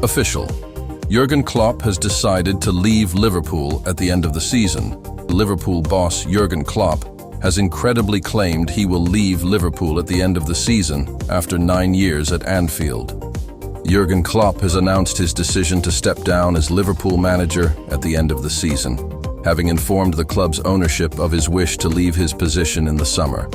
Official. Jurgen Klopp has decided to leave Liverpool at the end of the season. Liverpool boss Jurgen Klopp has incredibly claimed he will leave Liverpool at the end of the season after 9 years at Anfield. Jurgen Klopp has announced his decision to step down as Liverpool manager at the end of the season, having informed the club's ownership of his wish to leave his position in the summer.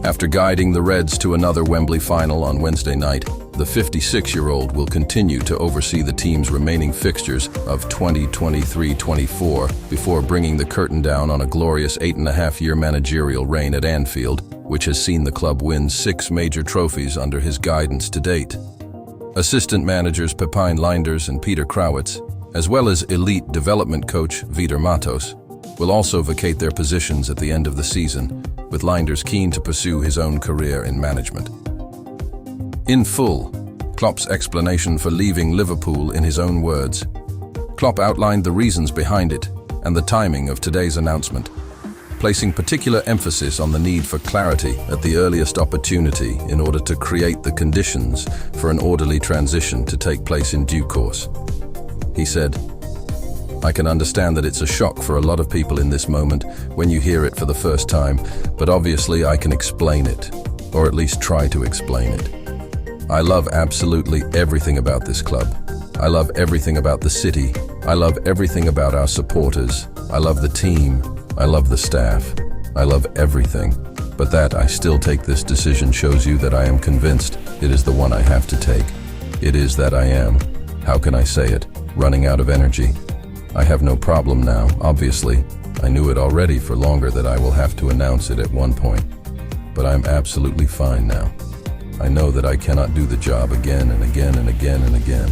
After guiding the Reds to another Wembley final on Wednesday night, the 56-year-old will continue to oversee the team's remaining fixtures of 2023-24 before bringing the curtain down on a glorious 8.5-year managerial reign at Anfield, which has seen the club win 6 major trophies under his guidance to date. Assistant managers Pepijn Leinders and Peter Crouwitz, as well as elite development coach Vitor Matos, will also vacate their positions at the end of the season, with Leinders keen to pursue his own career in management. In full, Klopp's explanation for leaving Liverpool in his own words. Klopp outlined the reasons behind it and the timing of today's announcement, placing particular emphasis on the need for clarity at the earliest opportunity in order to create the conditions for an orderly transition to take place in due course. He said, "I can understand that it's a shock for a lot of people in this moment when you hear it for the first time, but obviously I can explain it, or at least try to explain it. I love absolutely everything about this club. I love everything about the city. I love everything about our supporters. I love the team. I love the staff. I love everything. But that I still take this decision shows you that I am convinced it is the one I have to take. It is that I am, how can I say it, running out of energy. I have no problem now, obviously. I knew it already for longer that I will have to announce it at one point. But I'm absolutely fine now. I know that I cannot do the job again and again and again and again.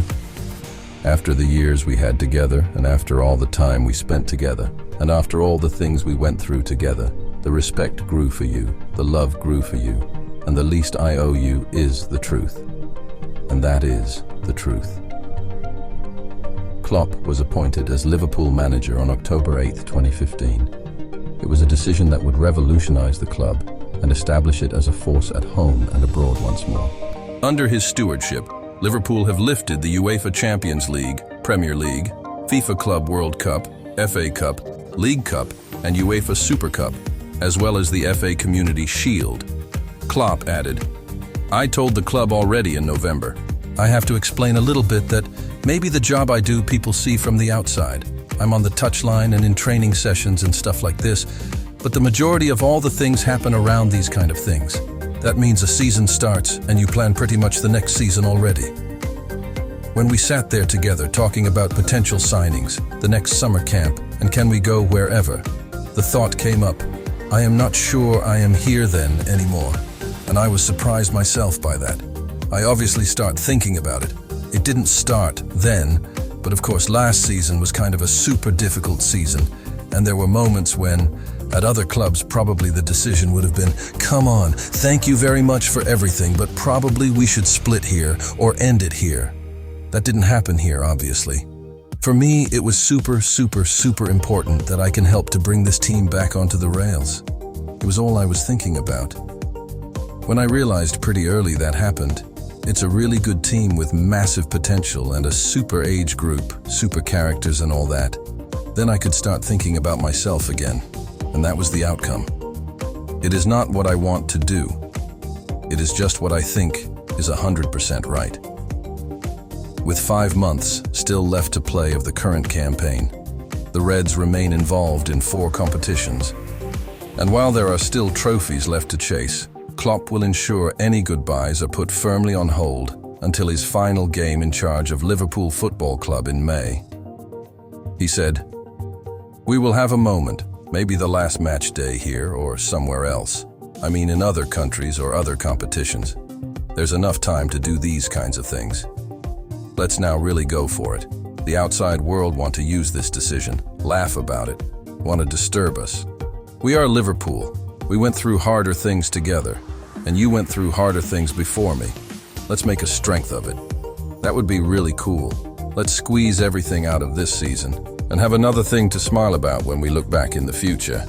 After the years we had together, and after all the time we spent together, and after all the things we went through together, the respect grew for you, the love grew for you, and the least I owe you is the truth. And that is the truth." Klopp was appointed as Liverpool manager on October 8, 2015. It was a decision that would revolutionize the club and establish it as a force at home and abroad once more. Under his stewardship, Liverpool have lifted the UEFA Champions League, Premier League, FIFA Club World Cup, FA Cup, League Cup, and UEFA Super Cup, as well as the FA Community Shield. Klopp added, "I told the club already in November. I have to explain a little bit that maybe the job I do people see from the outside. I'm on the touchline and in training sessions and stuff like this, but the majority of all the things happen around these kind of things. That means a season starts and you plan pretty much the next season already. When we sat there together talking about potential signings, the next summer camp, and can we go wherever, the thought came up, I am not sure I am here then anymore. And I was surprised myself by that. I obviously start thinking about it. It didn't start then, but of course last season was kind of a super difficult season, and there were moments when, at other clubs, probably the decision would have been, come on, thank you very much for everything, but probably we should split here or end it here. That didn't happen here, obviously. For me, it was super, super, super important that I can help to bring this team back onto the rails. It was all I was thinking about. When I realized pretty early that happened, it's a really good team with massive potential and a super age group, super characters and all that. Then I could start thinking about myself again, and that was the outcome. It is not what I want to do. It is just what I think is 100% right. With 5 months still left to play of the current campaign, the Reds remain involved in 4 competitions. And while there are still trophies left to chase, Klopp will ensure any goodbyes are put firmly on hold until his final game in charge of Liverpool Football Club in May. He said, "We will have a moment, maybe the last match day here or somewhere else. I mean in other countries or other competitions. There's enough time to do these kinds of things. Let's now really go for it. The outside world want to use this decision, laugh about it, want to disturb us. We are Liverpool. We went through harder things together, and you went through harder things before me. Let's make a strength of it. That would be really cool. Let's squeeze everything out of this season and have another thing to smile about when we look back in the future."